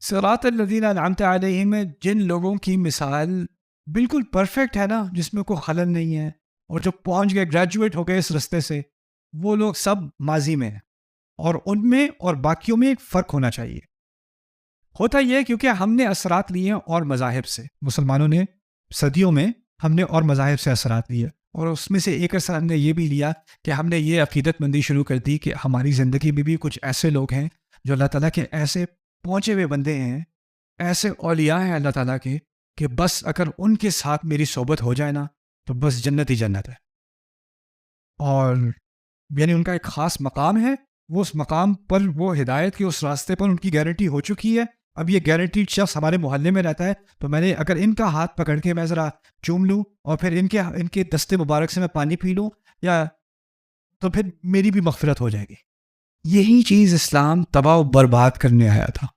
सिरात अल्लज़ीना अनअमत अलैहिम में जिन लोगों की मिसाल बिल्कुल परफेक्ट है ना, जिसमें कोई खलल नहीं है, और जो पहुंच गए, ग्रेजुएट हो गए इस रास्ते से, वो लोग सब माजी में हैं। और उनमें और बाकियों में एक फ़र्क होना चाहिए। होता यह है क्योंकि हमने असरात लिए हैं और मज़ाहिब से, मुसलमानों ने सदियों में हमने और मज़ाहिब से असरात लिए, और उसमें से एक असर हमने ये भी लिया कि हमने ये अकीदतमंदी शुरू कर दी कि हमारी ज़िंदगी में भी कुछ ऐसे लोग हैं जो अल्लाह ताला के ऐसे पहुँचे हुए बंदे हैं, ऐसे औलिया हैं अल्लाह ताला के, कि बस अगर उनके साथ मेरी सोबत हो जाए ना, तो बस जन्नत ही जन्नत है। और यानी उनका एक ख़ास मकाम है, वो उस मकाम पर, वो हिदायत के उस रास्ते पर उनकी गारंटी हो चुकी है। अब ये गारंटीड शख्स हमारे मोहल्ले में रहता है, तो मैंने अगर इनका हाथ पकड़ के मैं ज़रा चूम लूँ और फिर इनके इनके दस्ते मुबारक से मैं पानी पी लूँ, या तो फिर मेरी भी मग़फ़िरत हो जाएगी। यही चीज़ इस्लाम तबाह व बर्बाद करने आया था।